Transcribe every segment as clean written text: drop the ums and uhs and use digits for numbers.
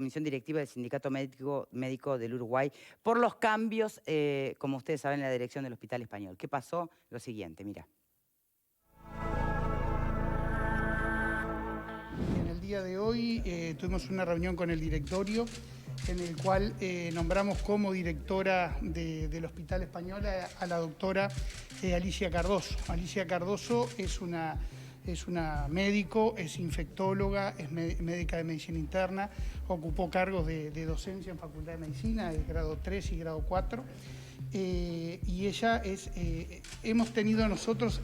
Comisión Directiva del Sindicato Médico del Uruguay por los cambios, como ustedes saben, en la dirección del Hospital Español. ¿Qué pasó? Lo siguiente, mira. En el día de hoy tuvimos una reunión con el directorio en el cual nombramos como directora del Hospital Español a la doctora Alicia Cardoso. Alicia Cardoso es una médico, es infectóloga, es médica de medicina interna, ocupó cargos de docencia en Facultad de Medicina, de grado 3 y grado 4. Y ella hemos tenido nosotros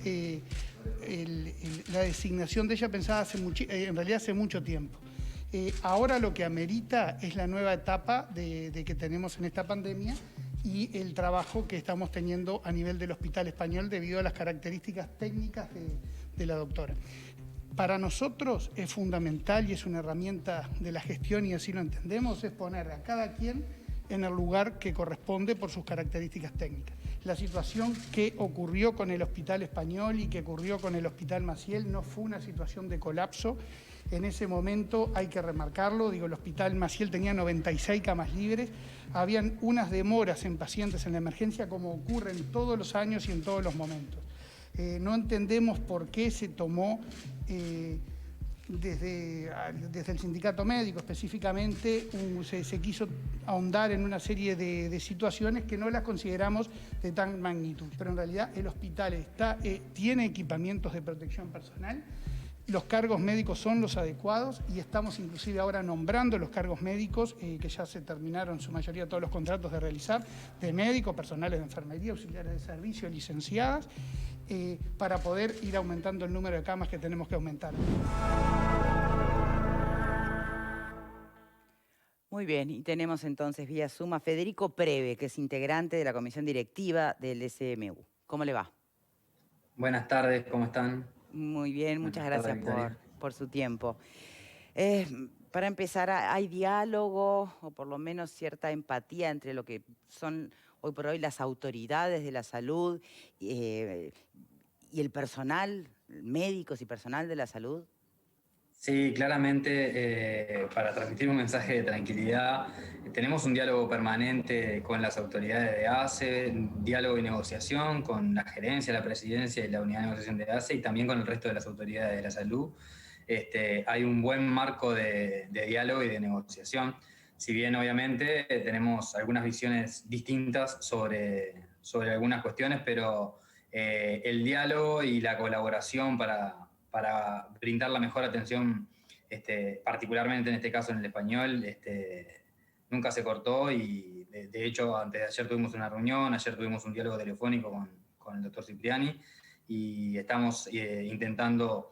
la designación de ella pensada en realidad hace mucho tiempo. Ahora lo que amerita es la nueva etapa de que tenemos en esta pandemia y el trabajo que estamos teniendo a nivel del Hospital Español debido a las características técnicas de la doctora. Para nosotros es fundamental y es una herramienta de la gestión, y así lo entendemos, es poner a cada quien en el lugar que corresponde por sus características técnicas. La situación que ocurrió con el Hospital Español y que ocurrió con el Hospital Maciel no fue una situación de colapso. En ese momento hay que remarcarlo, el Hospital Maciel tenía 96 camas libres, habían unas demoras en pacientes en la emergencia como ocurren todos los años y en todos los momentos. No entendemos por qué se tomó desde el sindicato médico específicamente, se quiso ahondar en una serie de situaciones que no las consideramos de tan magnitud. Pero en realidad el hospital tiene equipamientos de protección personal, los cargos médicos son los adecuados y estamos inclusive ahora nombrando los cargos médicos, que ya se terminaron en su mayoría todos los contratos de realizar, de médicos, personales de enfermería, auxiliares de servicio, licenciadas, para poder ir aumentando el número de camas que tenemos que aumentar. Muy bien, y tenemos entonces vía Zoom a Federico Preve, que es integrante de la comisión directiva del SMU. ¿Cómo le va? Buenas tardes, ¿cómo están? Muy bien, muchas Buenas tardes, gracias Victoria. por su tiempo. Para empezar, ¿hay diálogo o por lo menos cierta empatía entre lo que son hoy por hoy las autoridades de la salud y el personal, médicos y personal de la salud? Sí, claramente, para transmitir un mensaje de tranquilidad, tenemos un diálogo permanente con las autoridades de ACE, un diálogo y negociación con la gerencia, la presidencia y la unidad de negociación de ACE y también con el resto de las autoridades de la salud. Hay un buen marco de diálogo y de negociación, si bien obviamente tenemos algunas visiones distintas sobre algunas cuestiones, pero el diálogo y la colaboración para brindar la mejor atención, particularmente en este caso en el español, nunca se cortó y de hecho antes de ayer tuvimos una reunión, ayer tuvimos un diálogo telefónico con el doctor Cipriani y estamos intentando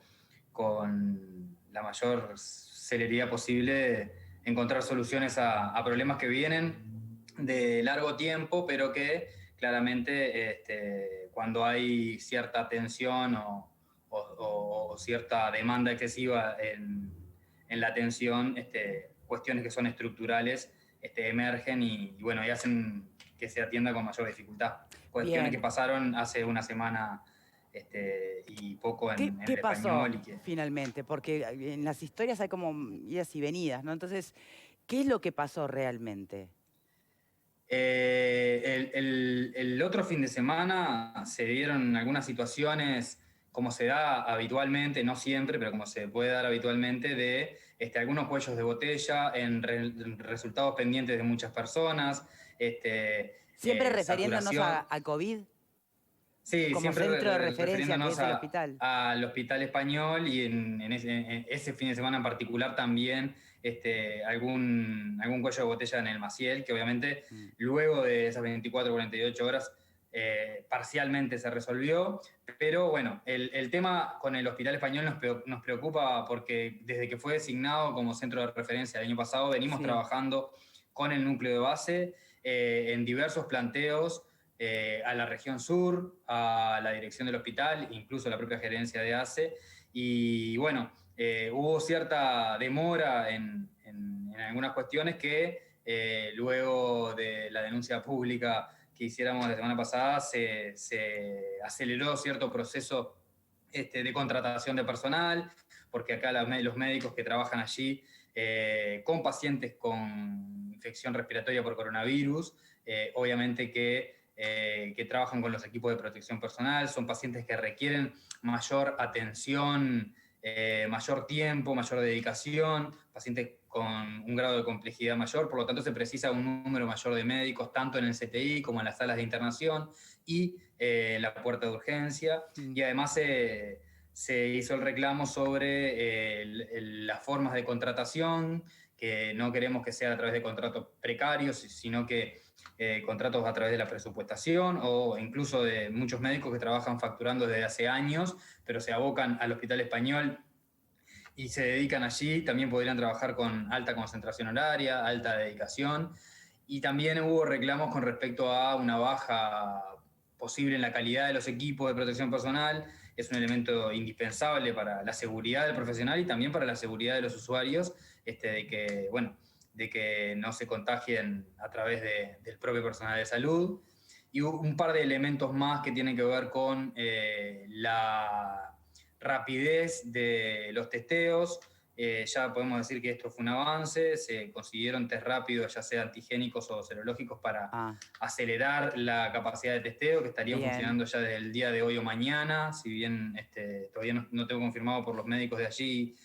con la mayor celeridad posible encontrar soluciones a problemas que vienen de largo tiempo, pero que claramente cuando hay cierta tensión o cierta demanda excesiva en la atención, cuestiones que son estructurales emergen y bueno, y hacen que se atienda con mayor dificultad. Cuestiones que pasaron hace una semana y poco en ¿Qué el pasó español. finalmente? Porque en las historias hay como idas y venidas, ¿no? Entonces, ¿qué es lo que pasó realmente? El otro fin de semana se dieron algunas situaciones, como se da habitualmente, no siempre, pero como se puede dar habitualmente, de algunos cuellos de botella en resultados pendientes de muchas personas. Siempre refiriéndonos Saturación. al COVID Sí, como siempre centro de referencia que refiriéndonos es el hospital. al Hospital Español y en ese fin de semana en particular también algún cuello de botella en el Maciel, que obviamente luego de esas 24 o 48 horas parcialmente se resolvió, pero bueno, el tema con el Hospital Español nos preocupa porque desde que fue designado como centro de referencia el año pasado venimos trabajando con el núcleo de base en diversos planteos a la región sur, a la dirección del hospital, incluso a la propia gerencia de ACE. Y bueno, hubo cierta demora en algunas cuestiones que luego de la denuncia pública que hiciéramos la semana pasada se aceleró cierto proceso de contratación de personal, porque acá los médicos que trabajan allí con pacientes con infección respiratoria por coronavirus, obviamente que trabajan con los equipos de protección personal, son pacientes que requieren mayor atención, mayor tiempo, mayor dedicación, pacientes con un grado de complejidad mayor, por lo tanto se precisa un número mayor de médicos, tanto en el CTI como en las salas de internación y la puerta de urgencia, y además se hizo el reclamo sobre las formas de contratación, que no queremos que sea a través de contratos precarios, sino que contratos a través de la presupuestación, o incluso de muchos médicos que trabajan facturando desde hace años, pero se abocan al Hospital Español y se dedican allí, también podrían trabajar con alta concentración horaria, alta dedicación, y también hubo reclamos con respecto a una baja posible en la calidad de los equipos de protección personal. Es un elemento indispensable para la seguridad del profesional y también para la seguridad de los usuarios, de que no se contagien a través del propio personal de salud. Y un par de elementos más que tienen que ver con la rapidez de los testeos. Ya podemos decir que esto fue un avance, se consiguieron test rápidos, ya sea antigénicos o serológicos, para acelerar la capacidad de testeo, que estarían funcionando ya desde el día de hoy o mañana, si bien todavía no tengo confirmado por los médicos de allí,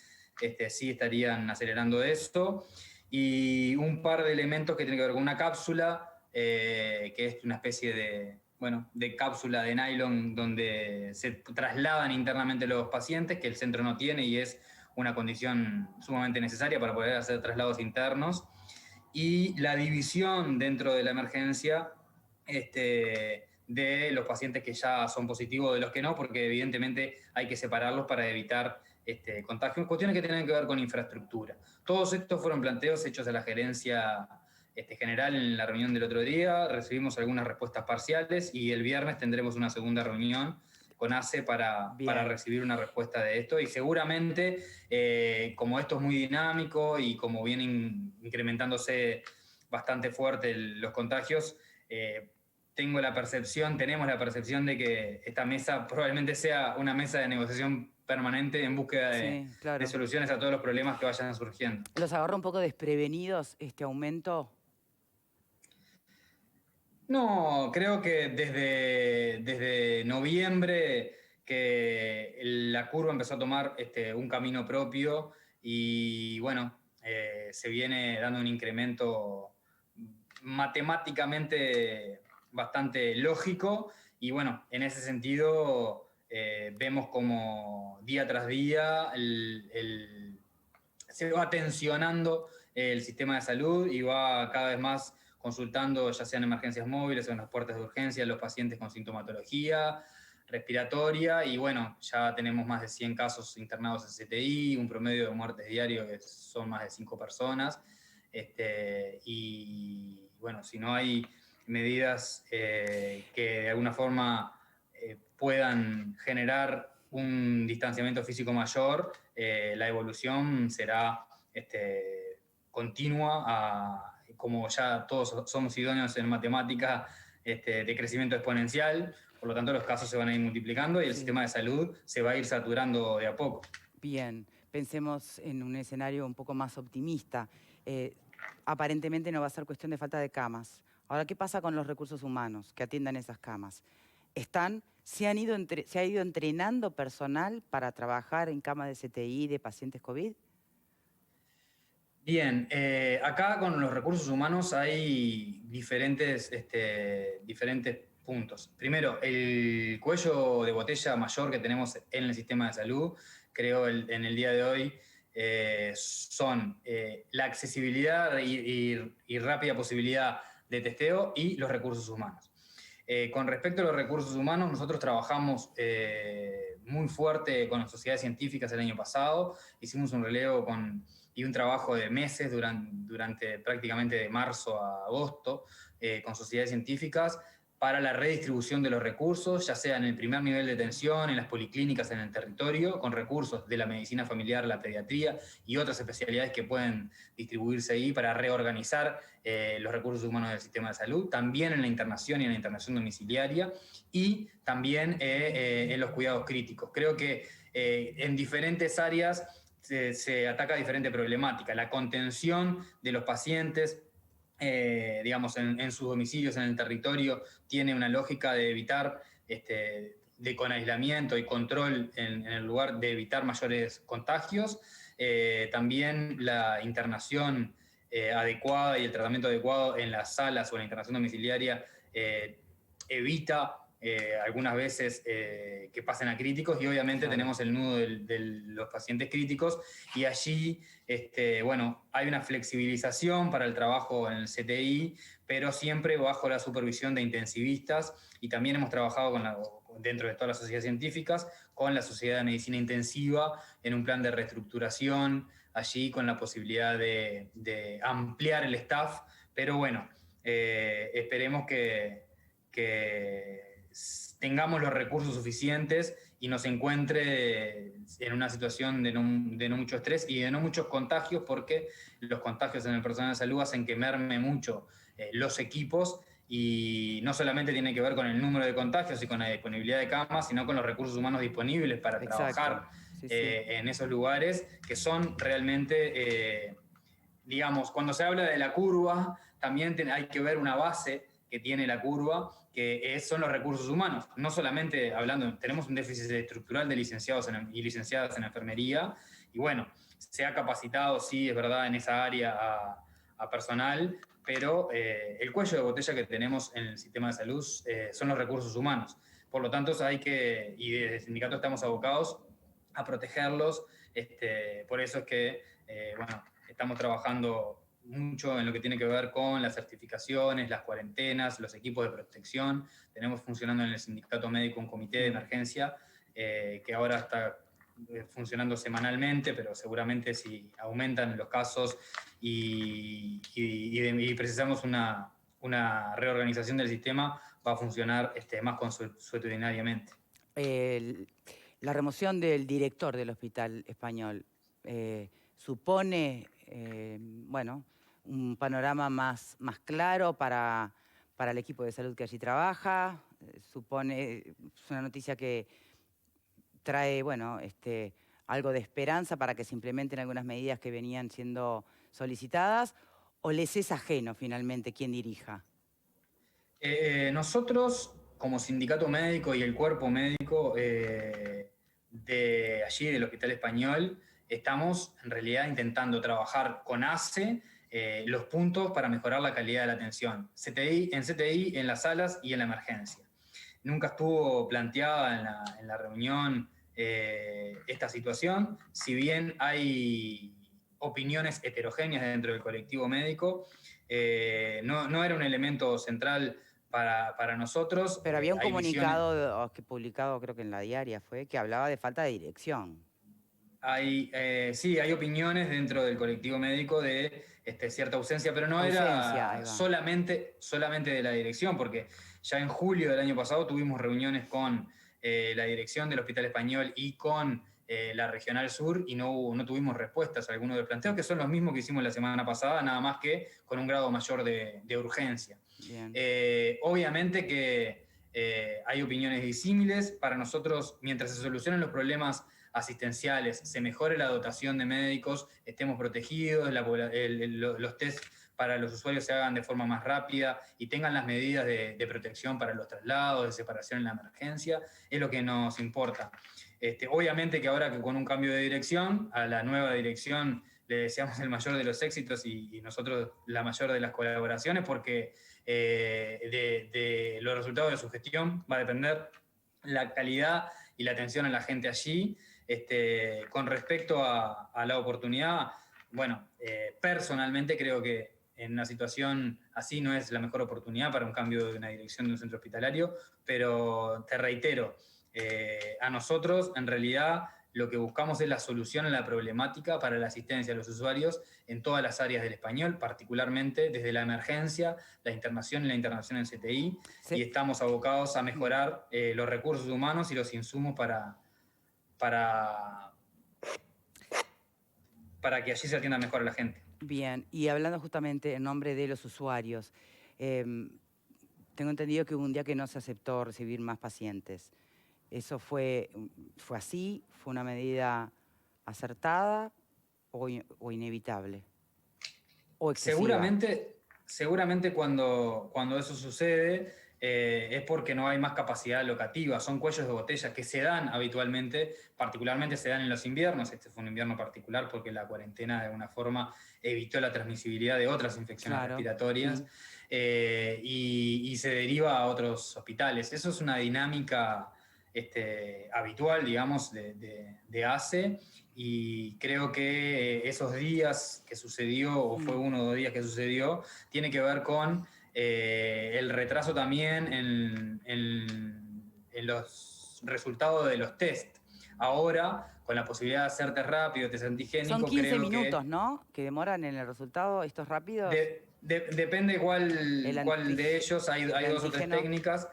sí estarían acelerando esto. Y un par de elementos que tienen que ver con una cápsula, que es una especie de cápsula de nylon donde se trasladan internamente los pacientes, que el centro no tiene y es una condición sumamente necesaria para poder hacer traslados internos. Y la división dentro de la emergencia de los pacientes que ya son positivos de los que no, porque evidentemente hay que separarlos para evitar contagios, cuestiones que tienen que ver con infraestructura. Todos estos fueron planteos hechos a la gerencia general en la reunión del otro día, recibimos algunas respuestas parciales y el viernes tendremos una segunda reunión con ACE para recibir una respuesta de esto, y seguramente, como esto es muy dinámico y como vienen incrementándose bastante fuerte los contagios, tenemos la percepción de que esta mesa probablemente sea una mesa de negociación permanente en búsqueda de soluciones a todos los problemas que vayan surgiendo. ¿Los agarra un poco desprevenidos este aumento? No, creo que desde noviembre que la curva empezó a tomar un camino propio y bueno, se viene dando un incremento matemáticamente bastante lógico, y bueno, en ese sentido vemos como día tras día se va tensionando el sistema de salud y va cada vez más consultando, ya sean emergencias móviles o en las puertas de urgencia, los pacientes con sintomatología respiratoria, y bueno, ya tenemos más de 100 casos internados en CTI, un promedio de muertes diario que son más de 5 personas, y bueno, si no hay medidas que de alguna forma puedan generar un distanciamiento físico mayor, la evolución será continua, como ya todos somos idóneos en matemática, de crecimiento exponencial. Por lo tanto, los casos se van a ir multiplicando y el sistema de salud se va a ir saturando de a poco. Bien, pensemos en un escenario un poco más optimista. Aparentemente no va a ser cuestión de falta de camas. Ahora, ¿qué pasa con los recursos humanos que atiendan esas camas? ¿Se ha ido entrenando personal para trabajar en camas de CTI de pacientes COVID? Bien, acá con los recursos humanos hay diferentes puntos. Primero, el cuello de botella mayor que tenemos en el sistema de salud, creo en el día de hoy, son la accesibilidad y rápida posibilidad de testeo y los recursos humanos. Con respecto a los recursos humanos, nosotros trabajamos muy fuerte con las sociedades científicas el año pasado, hicimos un relevo y un trabajo de meses durante prácticamente de marzo a agosto con sociedades científicas para la redistribución de los recursos, ya sea en el primer nivel de atención, en las policlínicas en el territorio, con recursos de la medicina familiar, la pediatría y otras especialidades que pueden distribuirse ahí para reorganizar los recursos humanos del sistema de salud, también en la internación y en la internación domiciliaria, y también en los cuidados críticos. Creo que en diferentes áreas se ataca diferente problemática. La contención de los pacientes, digamos, en sus domicilios, en el territorio, tiene una lógica de evitar, con aislamiento y control en el lugar, de evitar mayores contagios. También la internación adecuada y el tratamiento adecuado en las salas o en la internación domiciliaria evita algunas veces que pasen a críticos, y obviamente tenemos el nudo de los pacientes críticos, y allí bueno, hay una flexibilización para el trabajo en el CTI, pero siempre bajo la supervisión de intensivistas, y también hemos trabajado dentro de todas las sociedades científicas con la Sociedad de Medicina Intensiva en un plan de reestructuración, allí con la posibilidad de ampliar el staff, pero bueno, esperemos que tengamos los recursos suficientes y nos encuentre en una situación de no mucho estrés y de no muchos contagios, porque los contagios en el personal de salud hacen que merme mucho los equipos, y no solamente tiene que ver con el número de contagios y con la disponibilidad de camas, sino con los recursos humanos disponibles para trabajar en esos lugares, que son realmente, digamos, cuando se habla de la curva, también hay que ver una base que tiene la curva, que son los recursos humanos. No solamente hablando, tenemos un déficit estructural de licenciados y licenciadas en enfermería, y bueno, se ha capacitado, sí, es verdad, en esa área a personal, pero el cuello de botella que tenemos en el sistema de salud son los recursos humanos. Por lo tanto, y desde el sindicato estamos abocados a protegerlos. Por eso es que, bueno, estamos trabajando mucho en lo que tiene que ver con las certificaciones, las cuarentenas, los equipos de protección. Tenemos funcionando en el sindicato médico un comité de emergencia que ahora está funcionando semanalmente, pero seguramente si aumentan los casos y precisamos una reorganización del sistema, va a funcionar más consuetudinariamente. La remoción del director del Hospital Español supone, bueno, un panorama más claro para el equipo de salud que allí trabaja. Es una noticia que trae, bueno, algo de esperanza para que se implementen algunas medidas que venían siendo solicitadas, ¿o les es ajeno finalmente quién dirija? Nosotros, como sindicato médico y el cuerpo médico de allí, del Hospital Español, estamos en realidad intentando trabajar con ACE los puntos para mejorar la calidad de la atención. En CTI, en las salas y en la emergencia. Nunca estuvo planteada en la reunión esta situación, si bien hay opiniones heterogéneas dentro del colectivo médico, no era un elemento central para nosotros. Pero había un comunicado publicado, creo que en La Diaria fue, que hablaba de falta de dirección. Sí, hay opiniones dentro del colectivo médico de cierta ausencia, pero no era solamente de la dirección, porque ya en julio del año pasado tuvimos reuniones con la dirección del Hospital Español y con la Regional Sur, y no tuvimos respuestas a algunos de los planteos, que son los mismos que hicimos la semana pasada, nada más que con un grado mayor de urgencia. Obviamente que hay opiniones disímiles. Para nosotros, mientras se solucionen los problemas asistenciales, se mejore la dotación de médicos, estemos protegidos, los test para los usuarios se hagan de forma más rápida y tengan las medidas de protección para los traslados, de separación en la emergencia, es lo que nos importa. Obviamente que ahora, que con un cambio de dirección, a la nueva dirección le deseamos el mayor de los éxitos y nosotros la mayor de las colaboraciones, porque de los resultados de su gestión va a depender la calidad y la atención a la gente allí. Con respecto a la oportunidad, bueno, personalmente creo que en una situación así no es la mejor oportunidad para un cambio de una dirección de un centro hospitalario, pero te reitero, a nosotros en realidad lo que buscamos es la solución a la problemática para la asistencia a los usuarios en todas las áreas del Español, particularmente desde la emergencia, la internación y la internación en CTI, y estamos abocados a mejorar los recursos humanos y los insumos para que allí se atienda mejor a la gente. Bien, y hablando justamente en nombre de los usuarios, tengo entendido que hubo un día que no se aceptó recibir más pacientes. ¿Eso fue así? ¿Fue una medida acertada o inevitable? ¿O excesiva? Seguramente cuando eso sucede es porque no hay más capacidad locativa. Son cuellos de botella que se dan habitualmente, particularmente se dan en los inviernos. Este fue un invierno particular porque la cuarentena de alguna forma evitó la transmisibilidad de otras infecciones respiratorias y se deriva a otros hospitales. Eso es una dinámica habitual, digamos, de ACE. Y creo que esos días que sucedió, o fue 1 o 2 días que sucedió, tiene que ver con el retraso también en los resultados de los test. Ahora, con la posibilidad de hacer test rápido, test antigénico, Son 15 creo minutos, que ¿no? Que demoran en el resultado, estos rápidos. depende cuál de ellos. Hay 2 o 3 antígeno. técnicas,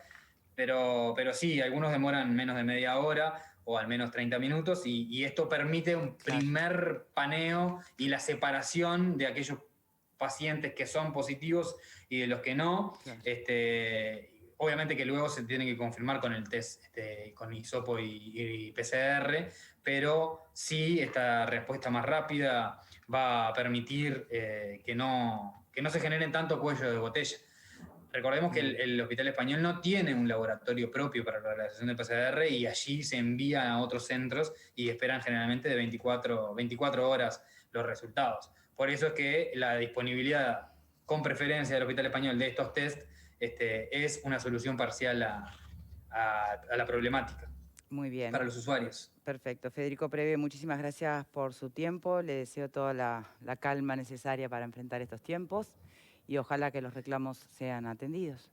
pero sí, algunos demoran menos de media hora o al menos 30 minutos, y esto permite un primer paneo y la separación de aquellos pacientes que son positivos y de los que no. Claro. Obviamente que luego se tiene que confirmar con el test, con hisopo y PCR, pero sí, esta respuesta más rápida va a permitir que no se generen tanto cuello de botella. Recordemos que el Hospital Español no tiene un laboratorio propio para la realización del PCR, y allí se envían a otros centros y esperan generalmente de 24 horas los resultados. Por eso es que la disponibilidad con preferencia del Hospital Español de estos test es una solución parcial a la problemática. Muy bien. Para los usuarios. Perfecto. Federico Preve, muchísimas gracias por su tiempo. Le deseo toda la calma necesaria para enfrentar estos tiempos y ojalá que los reclamos sean atendidos.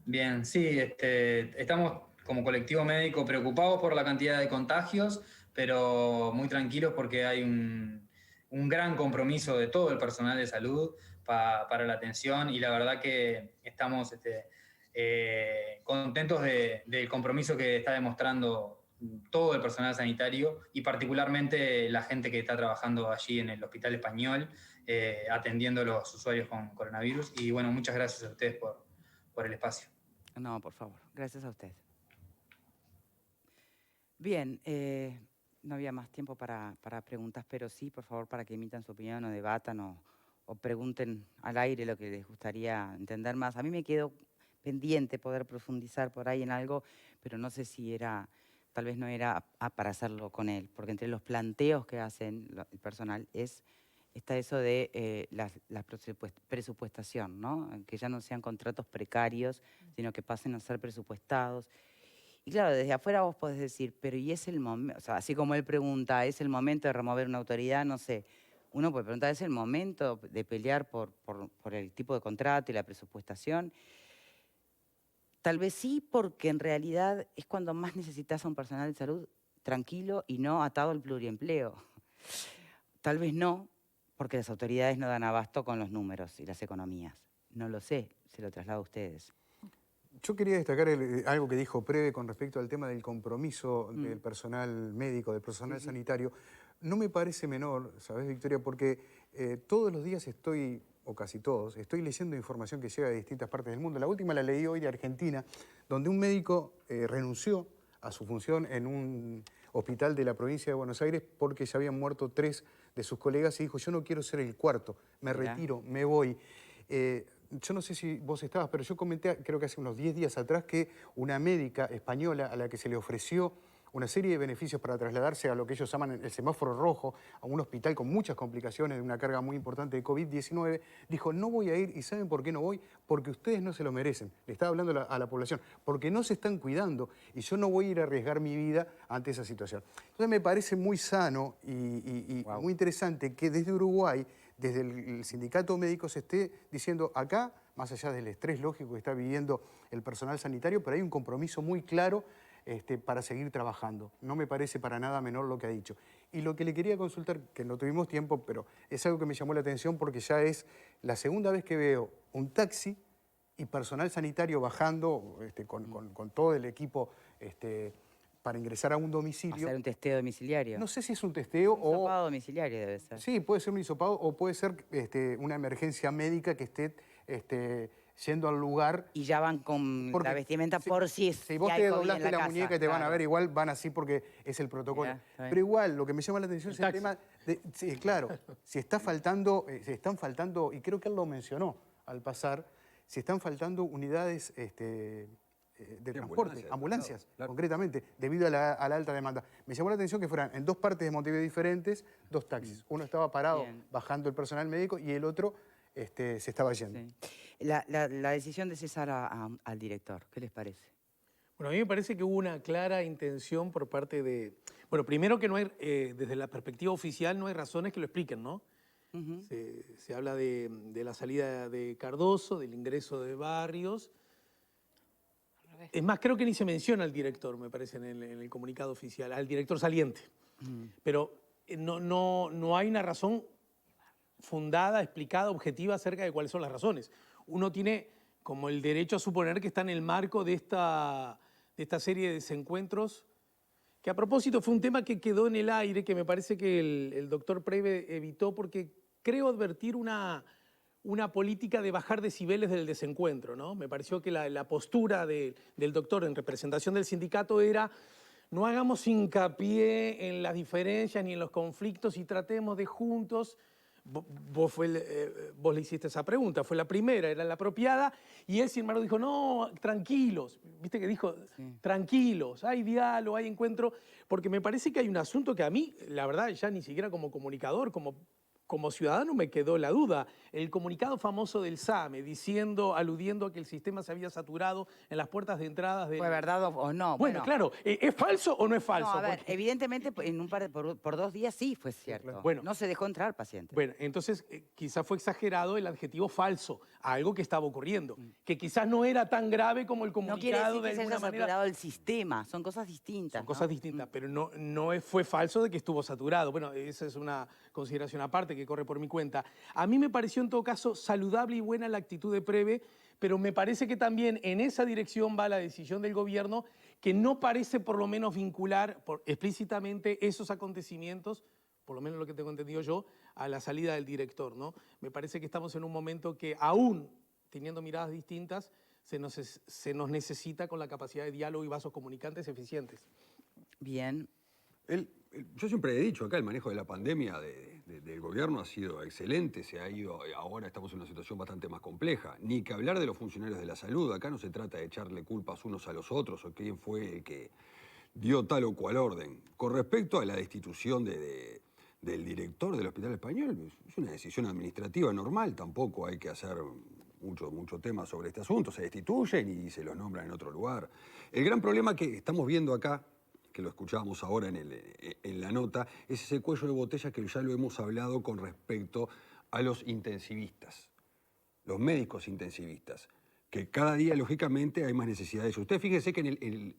Bien, sí, estamos como colectivo médico preocupados por la cantidad de contagios, pero muy tranquilos porque hay un gran compromiso de todo el personal de salud para la atención, y la verdad que estamos contentos del compromiso que está demostrando todo el personal sanitario y particularmente la gente que está trabajando allí en el Hospital Español atendiendo a los usuarios con coronavirus. Y bueno, muchas gracias a ustedes por el espacio. No, por favor. Gracias a usted. Bien, no había más tiempo para preguntas, pero sí, por favor, para que emitan su opinión o debatan o pregunten al aire lo que les gustaría entender más. A mí me quedó pendiente poder profundizar por ahí en algo, pero no sé si tal vez no era para hacerlo con él, porque entre los planteos que hacen el personal está eso de la presupuestación, ¿no? Que ya no sean contratos precarios, sino que pasen a ser presupuestados. Y claro, desde afuera vos podés decir, pero ¿y es el momento? O sea, así como él pregunta, ¿es el momento de remover una autoridad? No sé. Uno puede preguntar, ¿es el momento de pelear por el tipo de contrato y la presupuestación? Tal vez sí, porque en realidad es cuando más necesitas a un personal de salud tranquilo y no atado al pluriempleo. Tal vez no, porque las autoridades no dan abasto con los números y las economías. No lo sé, se lo traslado a ustedes. Yo quería destacar algo que dijo Preve con respecto al tema del compromiso del personal médico, del personal sanitario. No me parece menor, ¿sabes, Victoria? Porque todos los días o casi todos, estoy leyendo información que llega de distintas partes del mundo. La última la leí hoy de Argentina, donde un médico renunció a su función en un hospital de la provincia de Buenos Aires porque ya habían muerto 3 de sus colegas y dijo, yo no quiero ser el cuarto, me retiro, me voy. Yo no sé si vos estabas, pero yo comenté, creo que hace unos 10 días atrás, que una médica española a la que se le ofreció una serie de beneficios para trasladarse a lo que ellos llaman el semáforo rojo, a un hospital con muchas complicaciones, de una carga muy importante de COVID-19, dijo, no voy a ir, ¿y saben por qué no voy? Porque ustedes no se lo merecen. Le estaba hablando a la población, porque no se están cuidando y yo no voy a ir a arriesgar mi vida ante esa situación. Entonces me parece muy sano y muy interesante que desde Uruguay, desde el sindicato médico, se esté diciendo acá, más allá del estrés lógico que está viviendo el personal sanitario, pero hay un compromiso muy claro para seguir trabajando. No me parece para nada menor lo que ha dicho. Y lo que le quería consultar, que no tuvimos tiempo, pero es algo que me llamó la atención porque ya es la segunda vez que veo un taxi y personal sanitario bajando con todo el equipo para ingresar a un domicilio. Hacer un testeo domiciliario. No sé si es un testeo o... Un hisopado domiciliario debe ser. Sí, puede ser un hisopado o puede ser una emergencia médica que esté yendo al lugar. Y ya van con Porque la vestimenta por si es. Si vos hay te COVID en doblaste la casa, muñeca y te van a claro. ver, igual van así porque es el protocolo. Mirá, está bien. Pero igual, lo que me llama la atención es el taxi. tema de, sí, claro, si está faltando, si están faltando, y creo que él lo mencionó al pasar, si están faltando unidades de transporte, ambulancias, claro. concretamente, debido a la alta demanda. Me llamó la atención que fueran en dos partes de Montevideo diferentes, dos taxis. Uno estaba parado Bien. bajando el personal médico y el otro se estaba yendo. Sí. La decisión de cesar al director, ¿qué les parece? Bueno, a mí me parece que hubo una clara intención por parte de... Bueno, primero que no hay, desde la perspectiva oficial no hay razones que lo expliquen, ¿no? Se habla de la salida de Cardoso, del ingreso de Barrios. Es más, creo que ni se menciona al director, me parece, en el comunicado oficial, al director saliente. Pero no hay una razón fundada, explicada, objetiva acerca de cuáles son las razones. Uno tiene como el derecho a suponer que está en el marco de esta serie de desencuentros, que a propósito fue un tema que quedó en el aire, que me parece que el doctor Preve evitó, porque creo advertir una política de bajar decibeles del desencuentro, ¿no? Me pareció que la postura del doctor en representación del sindicato era: no hagamos hincapié en las diferencias ni en los conflictos y tratemos de juntos. Vos le hiciste esa pregunta, fue la primera, era la apropiada, y él sin embargo dijo: no, tranquilos, viste que dijo, tranquilos, hay diálogo, hay encuentro, porque me parece que hay un asunto que a mí, la verdad, ya ni siquiera como comunicador, como ciudadano me quedó la duda. El comunicado famoso del SAME, aludiendo a que el sistema se había saturado en las puertas de entradas del... ¿Fue verdad o no? Bueno, claro, ¿es falso o no es falso? No, a ver, Porque- evidentemente por 2 días sí fue cierto. Bueno. No se dejó entrar paciente. Bueno, entonces quizás fue exagerado el adjetivo falso a algo que estaba ocurriendo, que quizás no era tan grave como el No quiere comunicado decir que de se haya alguna manera. saturado el sistema, son cosas distintas. Son cosas distintas, pero fue falso de que estuvo saturado. Bueno, esa es una consideración aparte que corre por mi cuenta. A mí me pareció en todo caso saludable y buena la actitud de Preve, pero me parece que también en esa dirección va la decisión del gobierno, que no parece por lo menos vincular explícitamente esos acontecimientos, por lo menos lo que tengo entendido yo, a la salida del director, ¿no? Me parece que estamos en un momento que aún teniendo miradas distintas, se nos necesita con la capacidad de diálogo y vasos comunicantes eficientes. Bien. Yo siempre he dicho acá, el manejo de la pandemia del gobierno ha sido excelente, se ha ido, ahora estamos en una situación bastante más compleja. Ni que hablar de los funcionarios de la salud, acá no se trata de echarle culpas unos a los otros o quién fue el que dio tal o cual orden. Con respecto a la destitución del director del Hospital Español, es una decisión administrativa normal, tampoco hay que hacer mucho tema sobre este asunto, se destituyen y se los nombran en otro lugar. El gran problema que estamos viendo acá, que lo escuchábamos ahora en la nota, es ese cuello de botella que ya lo hemos hablado con respecto a los intensivistas, los médicos intensivistas, que cada día, lógicamente, hay más necesidad de eso. Usted fíjese que El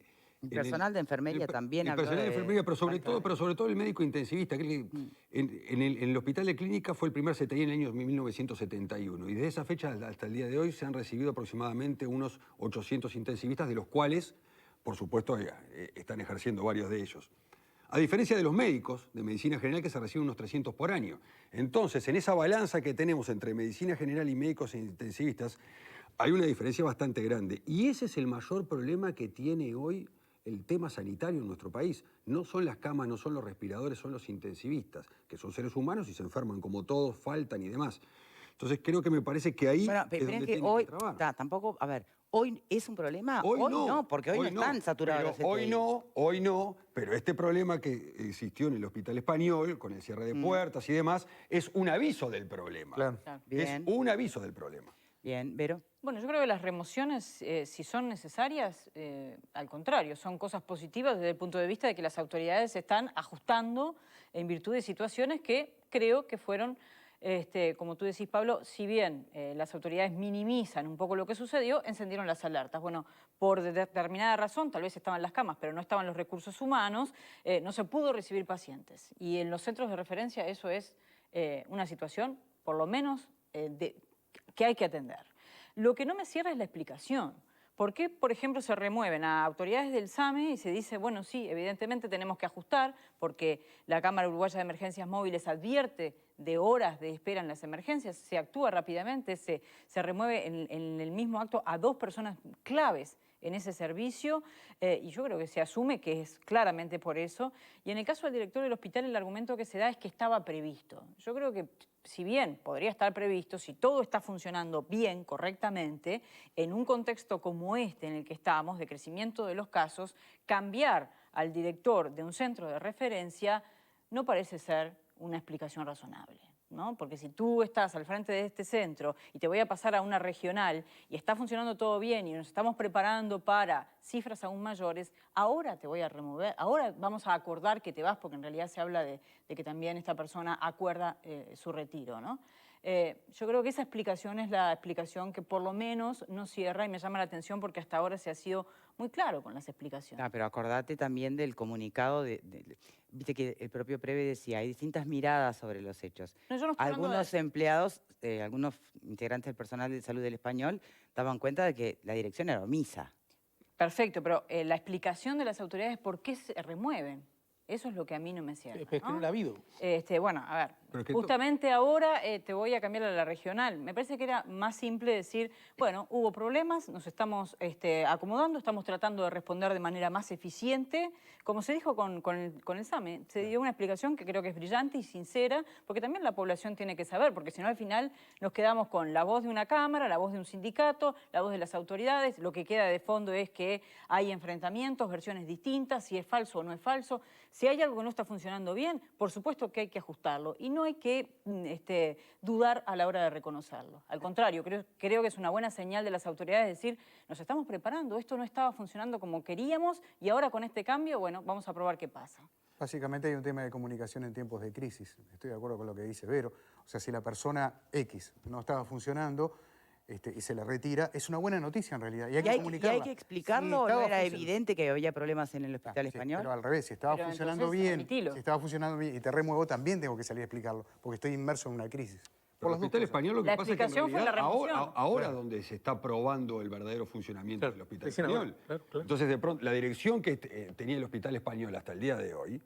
personal de enfermería también el habló personal de enfermería, pero sobre falta todo el médico intensivista, que en el hospital de clínica fue el primer CTI en el año 1971, y desde esa fecha hasta el día de hoy se han recibido aproximadamente unos 800 intensivistas, de los cuales, por supuesto, están ejerciendo varios de ellos. A diferencia de los médicos de medicina general, que se reciben unos 300 por año. Entonces, en esa balanza que tenemos entre medicina general y médicos intensivistas, hay una diferencia bastante grande. Y ese es el mayor problema que tiene hoy el tema sanitario en nuestro país. No son las camas, no son los respiradores, son los intensivistas, que son seres humanos y se enferman como todos, faltan y demás. Entonces, creo que me parece que ahí Bueno, es pero donde es que tiene hoy, que trabajar. tampoco, a ver, ¿hoy es un problema? Hoy no, porque hoy no están saturados los pero CTI. hoy no, pero este problema que existió en el Hospital Español, con el cierre de puertas y demás, es un aviso del problema. Claro. Bien. Es un aviso del problema. Bien, Vero. Bueno, yo creo que las remociones, si son necesarias, al contrario, son cosas positivas desde el punto de vista de que las autoridades se están ajustando en virtud de situaciones que creo que fueron, como tú decís, Pablo, si bien las autoridades minimizan un poco lo que sucedió, encendieron las alertas. Bueno, por determinada razón, tal vez estaban las camas, pero no estaban los recursos humanos, no se pudo recibir pacientes. Y en los centros de referencia eso es una situación, por lo menos, que hay que atender. Lo que no me cierra es la explicación, ¿Por qué, por ejemplo, se remueven a autoridades del SAME y se dice, bueno, sí, evidentemente tenemos que ajustar porque la Cámara Uruguaya de Emergencias Móviles advierte de horas de espera en las emergencias, se actúa rápidamente, se remueve en el mismo acto a 2 personas claves en ese servicio y yo creo que se asume que es claramente por eso. Y en el caso del director del hospital el argumento que se da es que estaba previsto. Yo creo que si bien podría estar previsto, si todo está funcionando bien, correctamente, en un contexto como este en el que estamos, de crecimiento de los casos, cambiar al director de un centro de referencia no parece ser una explicación razonable, ¿no? Porque si tú estás al frente de este centro y te voy a pasar a una regional y está funcionando todo bien y nos estamos preparando para cifras aún mayores, ahora te voy a remover, ahora vamos a acordar que te vas, porque en realidad se habla de que también esta persona acuerda su retiro, ¿no? Yo creo que esa explicación es la explicación que por lo menos no cierra y me llama la atención porque hasta ahora se ha sido muy claro con las explicaciones. Pero acordate también del comunicado viste que el propio Preve decía, hay distintas miradas sobre los hechos. No, yo no estoy hablando Algunos empleados, algunos integrantes del personal de salud del Español daban cuenta de que la dirección era omisa. Perfecto, pero la explicación de las autoridades por qué se remueven, eso es lo que a mí no me cierra. Es que no la ha habido. Bueno, a ver, Pero es que justamente ahora te voy a cambiar a la regional. Me parece que era más simple decir, bueno, hubo problemas, nos estamos acomodando, estamos tratando de responder de manera más eficiente. Como se dijo con el SAME, se dio una explicación que creo que es brillante y sincera, porque también la población tiene que saber, porque si no al final nos quedamos con la voz de una cámara, la voz de un sindicato, la voz de las autoridades, lo que queda de fondo es que hay enfrentamientos, versiones distintas, si es falso o no es falso. Si hay algo que no está funcionando bien, por supuesto que hay que ajustarlo y no hay que dudar a la hora de reconocerlo. Al contrario, creo que es una buena señal de las autoridades decir, nos estamos preparando, esto no estaba funcionando como queríamos y ahora con este cambio, bueno, vamos a probar qué pasa. Básicamente hay un tema de comunicación en tiempos de crisis. Estoy de acuerdo con lo que dice Vero. O sea, si la persona X no estaba funcionando y se le retira, es una buena noticia en realidad. Y hay que comunicarla. ¿Y hay que explicarlo? Si ¿No era estaba evidente que había problemas en el hospital español? Pero al revés, si estaba Pero funcionando entonces, bien, admitilo. si estaba funcionando bien y te remuevo, también tengo que salir a explicarlo, porque estoy inmerso en una crisis. Por el hospital español lo que La pasa es que en explicación fue la realidad remoción. ahora donde se está probando el verdadero funcionamiento Claro, del hospital recién español. ahora, claro. Entonces, de pronto, la dirección que tenía el hospital español hasta el día de hoy,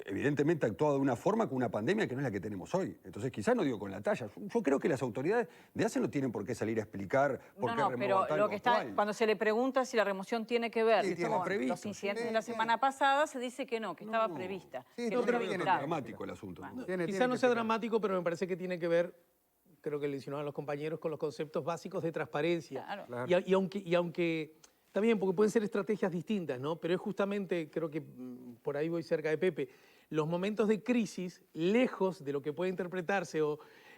evidentemente ha actuado de una forma con una pandemia que no es la que tenemos hoy. Entonces, quizás no dio con la talla. Yo creo que las autoridades de ACE no tienen por qué salir a explicar por qué remuevan pero tal lo o que está, cual. cuando se le pregunta si la remoción tiene que ver Sí, estaba con previsto, los incidentes sí. de la semana pasada, se dice que no, que estaba prevista. Sí, que no, no pero era Es grave. dramático el asunto. Tiene Quizá que no sea explicar. dramático, pero me parece que tiene que ver, creo que le insinuaban los compañeros, con los conceptos básicos de transparencia. Claro. Claro. Y aunque está bien, porque pueden ser estrategias distintas, ¿no? Pero es justamente, creo que por ahí voy cerca de Pepe, los momentos de crisis, lejos de lo que puede interpretarse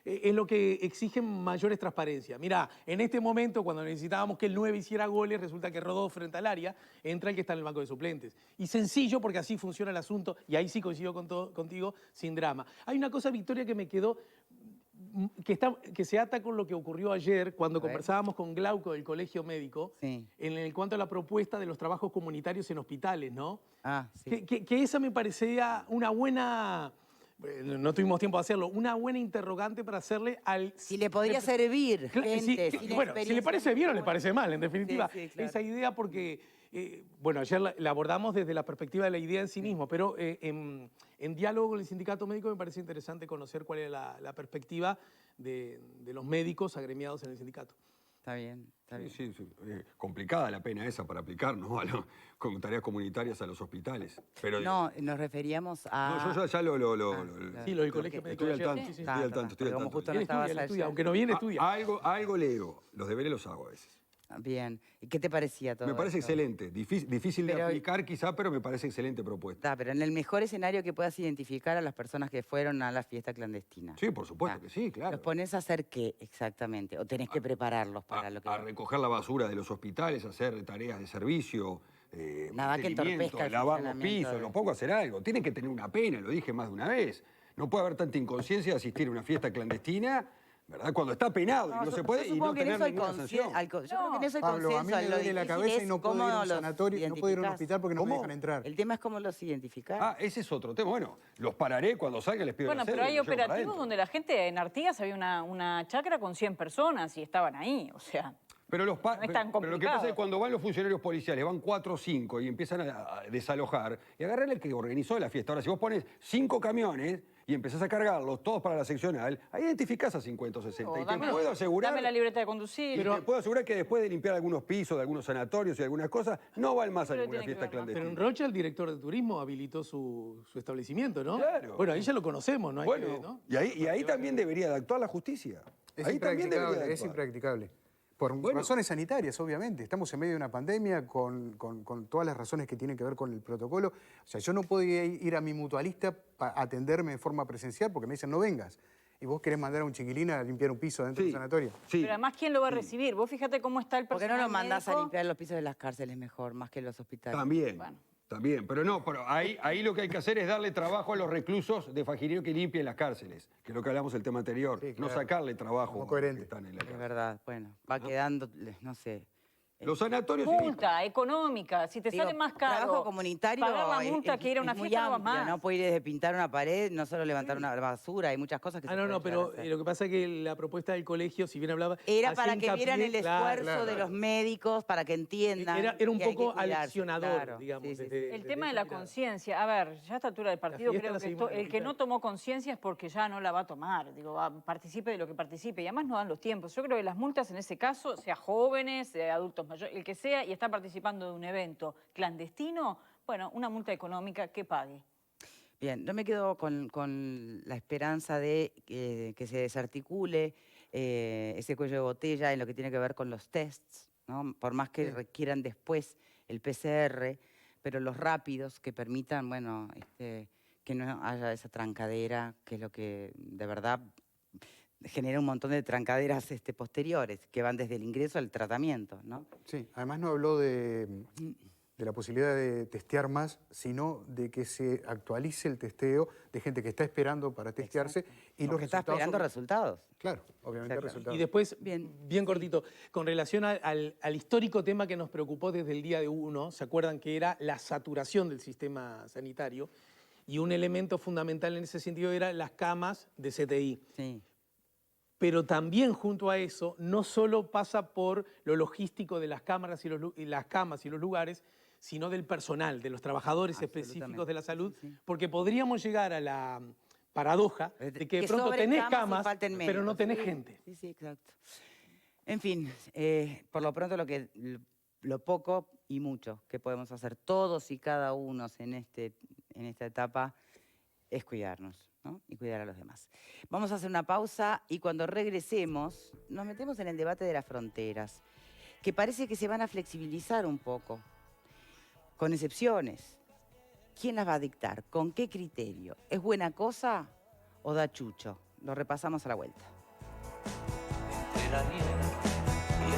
es lo que exigen mayores transparencia. Mirá, en este momento, cuando necesitábamos que el 9 hiciera goles, resulta que rodó frente al área, entra el que está en el banco de suplentes. Y sencillo, porque así funciona el asunto, y ahí sí coincido contigo, sin drama. Hay una cosa, Victoria, que me quedó, que se ata con lo que ocurrió ayer cuando conversábamos con Glauco del Colegio Médico, Sí. en cuanto a la propuesta de los trabajos comunitarios en hospitales, ¿no? Sí. Que esa me parecía una buena, no tuvimos tiempo de hacerlo, una buena interrogante para hacerle al... Si le podría servir gente Sí, sin bueno, si le experiencia parece bien o le ninguna. parece mal, en definitiva, Sí, claro. esa idea porque, bueno, ayer la abordamos desde la perspectiva de la idea en sí mismo, pero en diálogo con el sindicato médico me parece interesante conocer cuál es la perspectiva de los médicos agremiados en el sindicato. Está bien, está bien. Sí, complicada la pena esa para aplicar, ¿no? Con tareas comunitarias a los hospitales. Pero, No, nos referíamos a... no, yo ya lo Sí, lo del Colegio Médico estoy al de ayer. tanto, Sí, sí. estoy al tanto, estoy Porque al como tanto. justo Él no estabas estudia, allá. aunque no viene, estudia. Algo leo, los deberes los hago a veces. Bien. ¿Y qué te parecía todo Me parece esto? excelente, difícil de Pero- aplicar quizá, pero me parece excelente propuesta. Pero en el mejor escenario que puedas identificar a las personas que fueron a la fiesta clandestina. Sí, por supuesto que sí, claro. ¿Los pones a hacer qué exactamente? ¿O tenés que prepararlos para lo que... A recoger la basura de los hospitales, hacer tareas de servicio, Nada que mantenimiento, entorpezca el lavar los funcionamiento pisos, de- lo pongo a hacer algo. Tienen que tener una pena, lo dije más de una vez. No puede haber tanta inconsciencia de asistir a una fiesta clandestina, ¿verdad? Cuando está penado y no se puede yo y no supongo que en tener eso hay ninguna conscien- sanción. yo creo que en eso hay Pablo, a mí consenso. me Lo duele la difícil cabeza y es no puedo ir cómo a un los sanatorio, no puedo ir a un identificás. hospital porque no me ¿Cómo? dejan entrar. El tema es cómo los identificás. Ah, ese es otro tema. Bueno, los pararé cuando salga, les pido Bueno, la pero cédula hay y los llevo para operativos adentro. donde la gente, en Artigas había una chacra con 100 personas y estaban ahí, o sea... Pero, No es tan pero lo que complicado. pasa es que cuando van los funcionarios policiales, van 4 o 5 y empiezan a desalojar, y agarran el que organizó la fiesta. Ahora, si vos pones 5 camiones y empezás a cargarlos todos para la seccional, ahí identificás a 50 o 60. Y te puedo asegurar... Dame la libreta de conducir. Te puedo asegurar que después de limpiar algunos pisos de algunos sanatorios y algunas cosas, no van más a Pero ninguna tiene que fiesta ver más. Pero clandestina. en Rocha el director de turismo habilitó su establecimiento, ¿no? Claro. Bueno, ahí ya lo conocemos, ¿no? Hay Bueno, que, ¿no? y ahí también debería de actuar la justicia. Ahí también debería de Es actuar. impracticable. Por razones sanitarias, obviamente. Estamos en medio de una pandemia con todas las razones que tienen que ver con el protocolo. O sea, yo no puedo ir a mi mutualista para atenderme de forma presencial porque me dicen no vengas. Y vos querés mandar a un chiquilín a limpiar un piso dentro del sanatorio. Sí. Pero además, ¿quién lo va a recibir? Vos fíjate cómo está el ¿Por qué personal no lo mandás a médico. limpiar los pisos de las cárceles mejor, más que los hospitales? También. Bueno. También, pero ahí lo que hay que hacer es darle trabajo a los reclusos de Fagirio que limpien las cárceles, que es lo que hablamos el tema anterior, Sí, no claro. sacarle trabajo Como a los coherente. que están en la Es cárcel. verdad, bueno, va quedando, no sé. Los sanatorios... Multa económica, si te Digo, sale más caro. trabajo comunitario pagar la multa es- que ir a una es muy fiesta no vas amplio, más. no puede ir desde pintar una pared, no solo levantar una basura, hay muchas cosas que se No, pueden pero llegar a hacer. lo que pasa es que la propuesta del colegio, si bien hablaba... Era hacía para que hincapié, vieran el esfuerzo claro, de los médicos, para que entiendan. Era un que hay que poco cuidarse, aleccionador, claro. digamos. Sí, sí, desde- sí. El desde tema de esa la mirada. conciencia, a ver, ya a esta altura del partido fiesta creo la que seguimos en el el que hospital. no tomó conciencia es porque ya no la va a tomar, digo, participe de lo que participe y además no dan los tiempos. Yo creo que las multas en ese caso, sea jóvenes, sea adultos mayores, el que sea y está participando de un evento clandestino, bueno, una multa económica que pague. Bien, yo me quedo con la esperanza de que se desarticule ese cuello de botella en lo que tiene que ver con los tests, ¿no? Por más que requieran después el PCR, pero los rápidos que permitan, bueno, que no haya esa trancadera, que es lo que de verdad genera un montón de trancaderas posteriores, que van desde el ingreso al tratamiento, ¿no? Sí, además no habló de la posibilidad de testear más, sino de que se actualice el testeo de gente que está esperando para testearse y O los que está resultados esperando son- resultados. Claro, obviamente Exacto. resultados. Y después, Bien. bien cortito, con relación al histórico tema que nos preocupó desde el día de uno, ¿se acuerdan que era la saturación del sistema sanitario? Y un elemento fundamental en ese sentido era las camas de CTI. Sí. Pero también junto a eso, no solo pasa por lo logístico de las cámaras y las camas y los lugares, sino del personal, de los trabajadores específicos de la salud, porque podríamos llegar a la paradoja de que de pronto sobre tenés camas y camas, falten pero no médicos. tenés Sí, gente. Sí, sí, exacto. En fin, por lo pronto lo poco y mucho que podemos hacer todos y cada uno en esta etapa es cuidarnos, ¿no? Y cuidar a los demás. Vamos a hacer una pausa y cuando regresemos nos metemos en el debate de las fronteras, que parece que se van a flexibilizar un poco, con excepciones. ¿Quién las va a dictar? ¿Con qué criterio? ¿Es buena cosa o da chucho? Lo repasamos a la vuelta. Entre la nieve